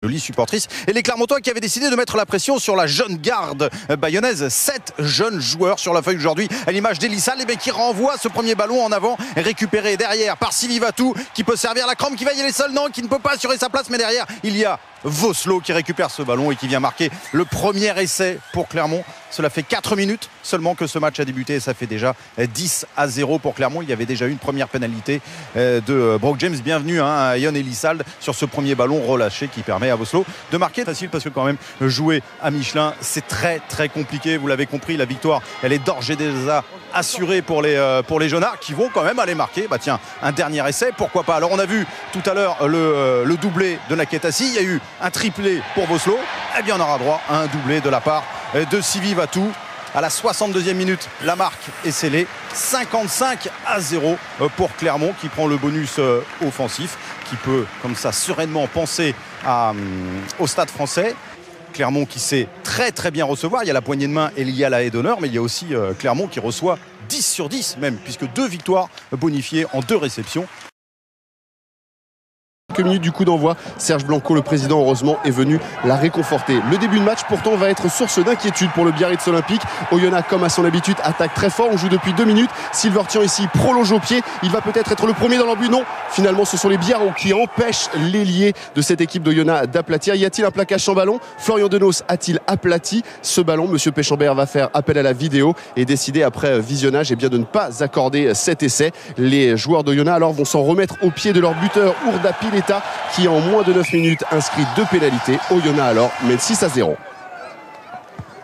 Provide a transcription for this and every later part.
Jolie supportrice. Et les Clermontois qui avaient décidé de mettre la pression sur la jeune garde bayonnaise. 7 jeunes joueurs sur la feuille aujourd'hui. À l'image d'Elissal, qui renvoie ce premier ballon en avant, récupéré derrière par Sylvie Vatou, qui peut servir la crampe, qui va y aller seul, non, qui ne peut pas assurer sa place, mais derrière, il y a Vosloo qui récupère ce ballon et qui vient marquer le premier essai pour Clermont. Cela fait 4 minutes seulement que ce match a débuté et ça fait déjà 10-0 pour Clermont. Il y avait déjà eu une première pénalité de Brock James. Bienvenue à Yon Elissal sur ce premier ballon relâché qui permet à Vosloo de marquer. Facile parce que quand même jouer à Michelin c'est très compliqué. Vous l'avez compris, la victoire elle est d'ores et déjà assurée pour les Jaunards qui vont quand même aller marquer. Bah tiens, un dernier essai, pourquoi pas. Alors on a vu tout à l'heure le doublé de Naketassi. Il y a eu un triplé pour Vosloo. Eh bien on aura droit à un doublé de la part de Sylvie Vatou. À la 62e minute, la marque est scellée. 55-0 pour Clermont qui prend le bonus offensif, qui peut comme ça sereinement penser au Stade Français. Clermont qui sait très bien recevoir. Il y a la poignée de main et il y a la haie d'honneur, mais il y a aussi Clermont qui reçoit 10 sur 10 même, puisque 2 victoires bonifiées en 2 réceptions. Quelques minutes du coup d'envoi, Serge Blanco, le président, heureusement, est venu la réconforter. Le début de match, pourtant, va être source d'inquiétude pour le Biarritz Olympique. Oyonnax, comme à son habitude, attaque très fort. On joue depuis 2 minutes. Silvertian ici prolonge au pied. Il va peut-être être le premier dans l'embut. Non, finalement, ce sont les Biarros qui empêchent l'ailier de cette équipe d'Oyonnax d'aplatir. Y a-t-il un plaquage sans ballon? Florian Denos a-t-il aplati ce ballon? Monsieur Péchambert va faire appel à la vidéo et décider après visionnage de ne pas accorder cet essai. Les joueurs d'Oyonnax alors vont s'en remettre au pied de leur buteur Ourda Pileta, qui en moins de 9 minutes inscrit 2 pénalités. Oyonnax alors mène 6-0.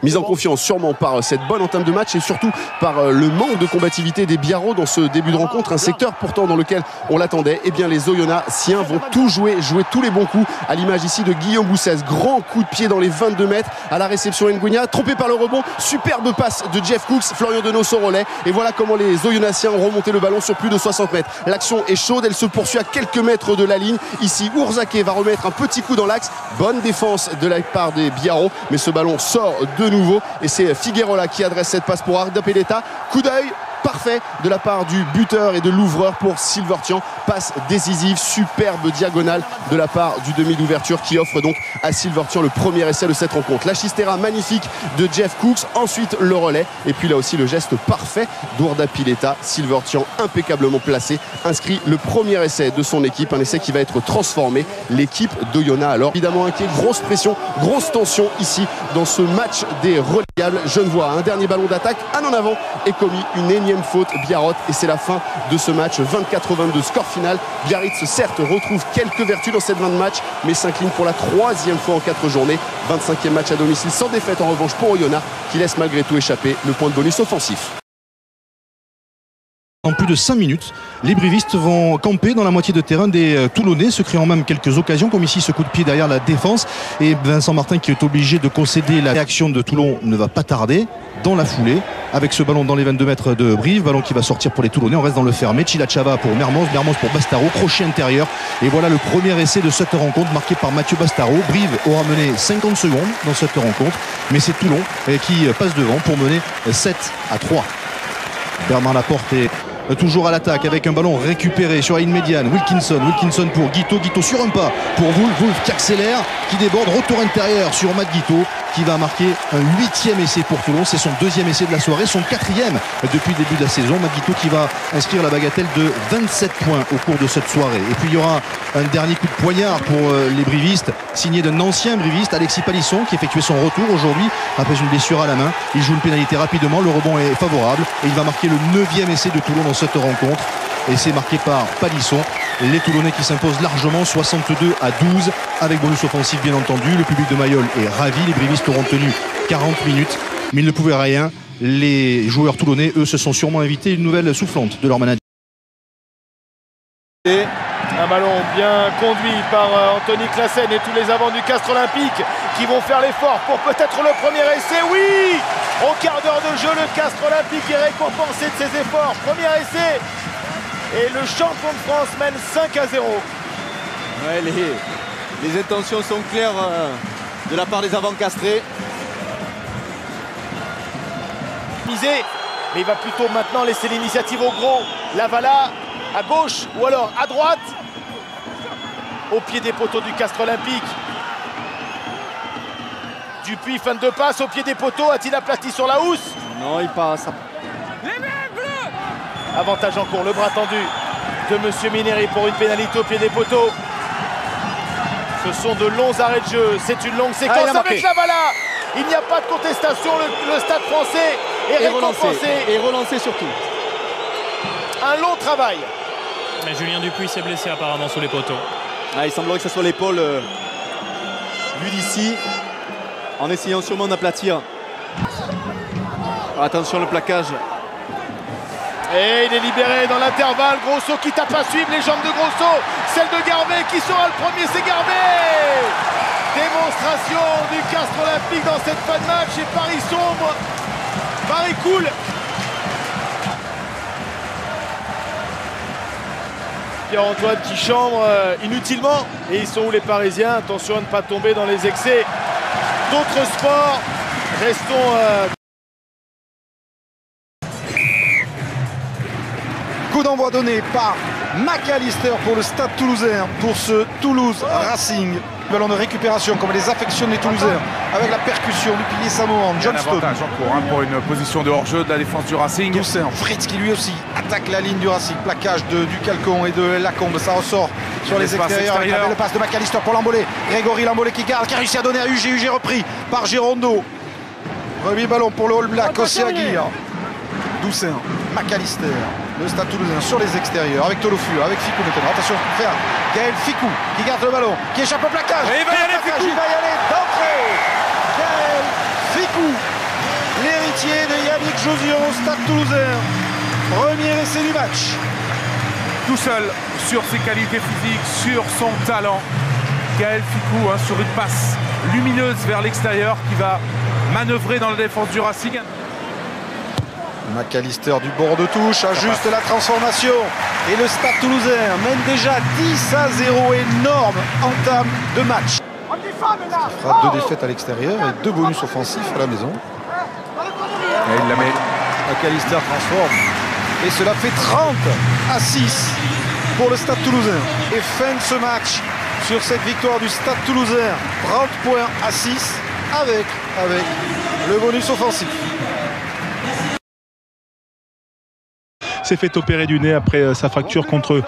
Mise en confiance sûrement par cette bonne entame de match et surtout par le manque de combativité des Biarros dans ce début de rencontre, un secteur pourtant dans lequel on l'attendait. Eh bien les Oyonnaxiens vont tout jouer tous les bons coups, à l'image ici de Guillaume Boussès. Grand coup de pied dans les 22 mètres à la réception Nguenia, trompé par le rebond, superbe passe de Jeff Cooks, Florian Denos au relais, et voilà comment les Oyonnaxiens ont remonté le ballon sur plus de 60 mètres. L'action est chaude, elle se poursuit à quelques mètres de la ligne. Ici Ourzaké va remettre un petit coup dans l'axe, bonne défense de la part des Biarros, mais ce ballon sort de nouveau et c'est Figueroa qui adresse cette passe pour Ourda Pileta. Coup d'œil parfait de la part du buteur et de l'ouvreur pour Silvertian. Passe décisive, superbe diagonale de la part du demi d'ouverture qui offre donc à Silvertian le premier essai de cette rencontre. La chistera magnifique de Jeff Cooks, ensuite le relais et puis là aussi le geste parfait d'Ourda Pileta. Silvertian impeccablement placé inscrit le premier essai de son équipe, un essai qui va être transformé. L'équipe d'Oyonnax alors évidemment inquiet, grosse pression, grosse tension ici dans ce match des relégables. Genevois, un dernier ballon d'attaque, un en avant et commis une énième faute Biarrot et c'est la fin de ce match. 24-22 score final. Biarritz certes retrouve quelques vertus dans cette fin de match mais s'incline pour la 3e fois en 4 journées. 25e match à domicile sans défaite en revanche pour Oyonnax qui laisse malgré tout échapper le point de bonus offensif. En plus de 5 minutes, les brivistes vont camper dans la moitié de terrain des Toulonnais, se créant même quelques occasions, comme ici ce coup de pied derrière la défense. Et Vincent Martin qui est obligé de concéder. La réaction de Toulon ne va pas tarder. Dans la foulée, avec ce ballon dans les 22 mètres de Brive, ballon qui va sortir pour les Toulonnais. On reste dans le fermé. Chilachava pour Mermoz pour Bastaro, crochet intérieur. Et voilà le premier essai de cette rencontre marqué par Mathieu Bastaro. Brive aura mené 50 secondes dans cette rencontre, mais c'est Toulon qui passe devant pour mener 7-3. Bernard Laporte est toujours à l'attaque avec un ballon récupéré sur la ligne médiane. Wilkinson pour Guito sur un pas pour Wolf qui accélère, qui déborde, retour intérieur sur Matt Guito qui va marquer un 8e essai pour Toulon. C'est son 2e essai de la soirée, son 4e depuis le début de la saison. Matt Guito qui va inscrire la bagatelle de 27 points au cours de cette soirée. Et puis il y aura un dernier coup de poignard pour les brivistes, signé d'un ancien briviste, Alexis Palisson, qui effectuait son retour aujourd'hui après une blessure à la main. Il joue une pénalité rapidement, le rebond est favorable et il va marquer le 9e essai de Toulon dans cette rencontre. Et c'est marqué par Palisson. Les Toulonnais qui s'imposent largement 62-12 avec bonus offensif bien entendu. Le public de Mayol est ravi. Les brivistes auront tenu 40 minutes mais ils ne pouvaient rien. Les joueurs toulonnais, eux, se sont sûrement invités une nouvelle soufflante de leur manager. Un ballon bien conduit par Anthony Classen et tous les avants du Castres Olympique qui vont faire l'effort pour peut-être le premier essai. Oui, au quart d'heure de jeu, le Castres Olympique est récompensé de ses efforts. Premier essai et le champion de France mène 5-0. Ouais, les intentions sont claires de la part des avants castrés. Misé, mais il va plutôt maintenant laisser l'initiative au gros. Lavala à gauche ou alors à droite. Au pied des poteaux du Castres Olympique. Dupuis, fin de passe au pied des poteaux. A-t-il aplati sur la housse? Non, il passe. Avantage en cours, le bras tendu de Monsieur Mineri pour une pénalité au pied des poteaux. Ce sont de longs arrêts de jeu, c'est une longue séquence avec Lavala. Il n'y a pas de contestation, le Stade français est récompensé. Et relancé surtout. Un long travail. Mais Julien Dupuis s'est blessé apparemment sous les poteaux. Ah, il semblerait que ce soit l'épaule vue d'ici, en essayant sûrement d'aplatir. Attention le plaquage. Et il est libéré dans l'intervalle. Grosso qui tape à suivre, les jambes de Grosso, celle de Garbet. Qui sera le premier? C'est Garbet. Démonstration du Castres Olympique dans cette fin de match. Et Paris sombre, Paris coule. Pierre-Antoine qui chambre inutilement. Et ils sont où les Parisiens? Attention à ne pas tomber dans les excès d'autres sports. Restons... Coup d'envoi donné par McAllister pour le Stade Toulousain, pour ce Toulouse Racing. Ballon de récupération comme les affectionnent les Toulousains, avec la percussion du pilier samoan Johnston. Un avantage en cours pour une position de hors-jeu de la défense du Racing. Toussaint, Fritz qui lui aussi attaque la ligne du Racing. Plaquage du Calcon et de Lacombe, ça ressort sur les extérieurs. Avec la belle passe de McAllister pour Lambolé. Grégory Lambolé qui garde, qui a réussi à donner à UG. UG repris par Girondo. Remis ballon pour le All Black, Ossiaguirre. Toussaint, McAllister. Le Stade Toulousain sur les extérieurs avec Tolofu, avec Ficou maintenant. Attention, faire Gaël Ficou qui garde le ballon, qui échappe au plaquage. Et il va y aller, Ficou. Il va y aller d'entrée. Gaël Ficou, l'héritier de Yannick Jauzion au Stade Toulousain. Premier essai du match. Tout seul sur ses qualités physiques, sur son talent. Gaël Ficou sur une passe lumineuse vers l'extérieur qui va manœuvrer dans la défense du Racing. McAllister du bord de touche ajuste la transformation et le Stade Toulousain mène déjà 10-0, énorme entame de match. Il fera 2 défaites à l'extérieur et 2 bonus offensifs à la maison. Et il la met. McAllister transforme et cela fait 30-6 pour le Stade Toulousain. Et fin de ce match sur cette victoire du Stade Toulousain, 30 points à 6 avec le bonus offensif. S'est fait opérer du nez après sa fracture contre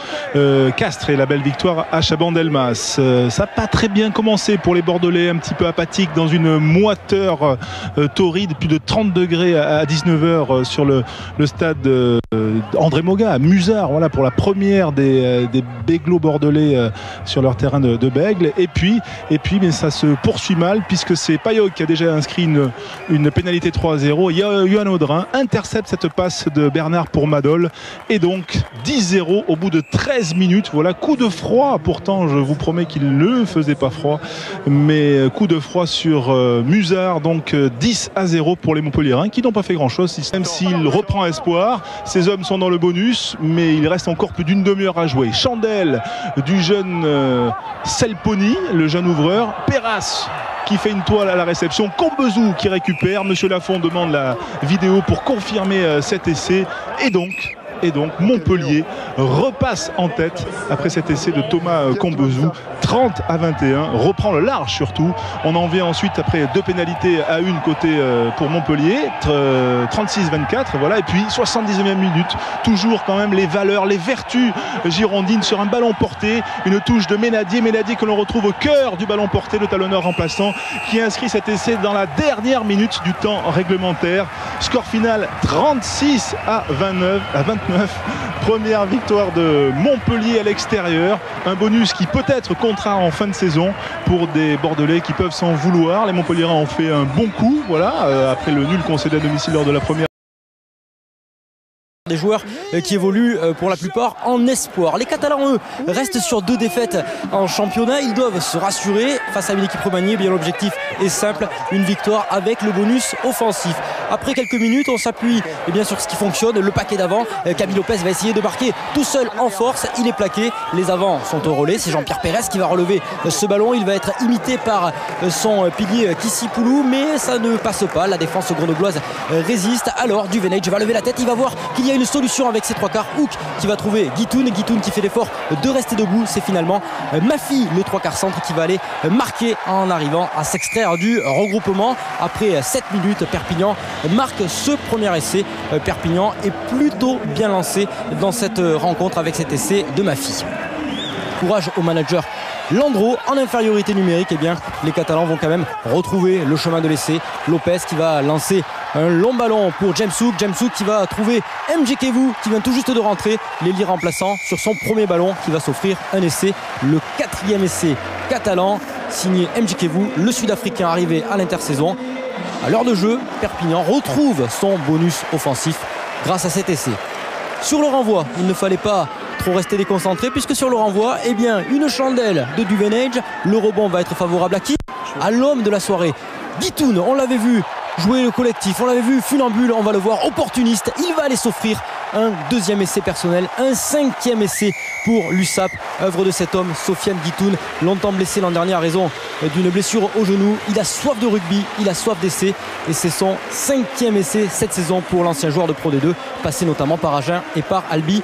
Castres et la belle victoire à Chabandelmas. Ça n'a pas très bien commencé pour les Bordelais, un petit peu apathiques dans une moiteur torride, plus de 30 degrés à 19h sur le stade André Moga à Musard, voilà, pour la première des Béglots bordelais sur leur terrain de Bègle. Et puis mais ça se poursuit mal puisque c'est Payog qui a déjà inscrit une pénalité 3-0. Yohan Audrin intercepte cette passe de Bernard pour Madol. Et donc 10-0 au bout de 13 minutes. Voilà, coup de froid. Pourtant, je vous promets qu'il ne faisait pas froid. Mais coup de froid sur Musard. Donc 10-0 pour les Montpelliérains qui n'ont pas fait grand-chose. Même s'il reprend espoir, ces hommes sont dans le bonus. Mais il reste encore plus d'une demi-heure à jouer. Chandelle du jeune Selponi, le jeune ouvreur. Perras qui fait une toile à la réception. Combezou qui récupère. Monsieur Lafont demande la vidéo pour confirmer cet essai. Et donc Montpellier repasse en tête après cet essai de Thomas Combezou, 30-21, reprend le large surtout. On en vient ensuite après 2 pénalités à une côté pour Montpellier, 36-24, voilà. Et puis 79e minute, toujours quand même les valeurs, les vertus girondines sur un ballon porté, une touche de Ménadier que l'on retrouve au cœur du ballon porté, le talonneur remplaçant qui inscrit cet essai dans la dernière minute du temps réglementaire. Score final 36-29. Première victoire de Montpellier à l'extérieur. Un bonus qui peut être contraint en fin de saison pour des Bordelais qui peuvent s'en vouloir. Les Montpelliérains ont fait un bon coup, voilà, après le nul concédé à domicile lors de la première. Des joueurs qui évoluent pour la plupart en espoir. Les Catalans, eux, restent sur 2 défaites en championnat. Ils doivent se rassurer face à une équipe remaniée. Bien, l'objectif est simple, une victoire avec le bonus offensif. Après quelques minutes, on s'appuie sur ce qui fonctionne, le paquet d'avant. Camille Lopez va essayer de marquer tout seul en force, il est plaqué, les avants sont au relais, c'est Jean-Pierre Pérez qui va relever ce ballon, il va être imité par son pilier Kissipoulou, mais ça ne passe pas, la défense grenobloise résiste. Alors Duvenage va lever la tête, il va voir qu'il y a une solution avec ses 3 quarts. Hook qui va trouver Guitoun qui fait l'effort de rester debout, c'est finalement Mafi, le 3 quarts centre, qui va aller marquer en arrivant à s'extraire du regroupement. Après 7 minutes, Perpignan marque ce premier essai. Perpignan est plutôt bien lancé dans cette rencontre avec cet essai de Mafi. Courage au manager Landreau. En infériorité numérique, les Catalans vont quand même retrouver le chemin de l'essai. Lopez qui va lancer un long ballon pour James Hook qui va trouver Mdjekevu qui vient tout juste de rentrer, l'ailier remplaçant sur son premier ballon, qui va s'offrir un essai, le 4e essai catalan signé Mdjekevu, le Sud-Africain arrivé à l'intersaison. À l'heure de jeu, Perpignan retrouve son bonus offensif grâce à cet essai. Sur le renvoi, il ne fallait pas trop rester déconcentré, puisque sur le renvoi, une chandelle de Duvenage. Le rebond va être favorable à qui? À l'homme de la soirée, Guitoun. On l'avait vu jouer le collectif, on l'avait vu funambule, on va le voir opportuniste. Il va aller s'offrir un 2e essai personnel, un 5e essai pour l'USAP, œuvre de cet homme, Sofiane Guitoun, longtemps blessé l'an dernier à raison d'une blessure au genou. Il a soif de rugby, il a soif d'essai, et c'est son 5e essai cette saison pour l'ancien joueur de Pro D2, passé notamment par Agen et par Albi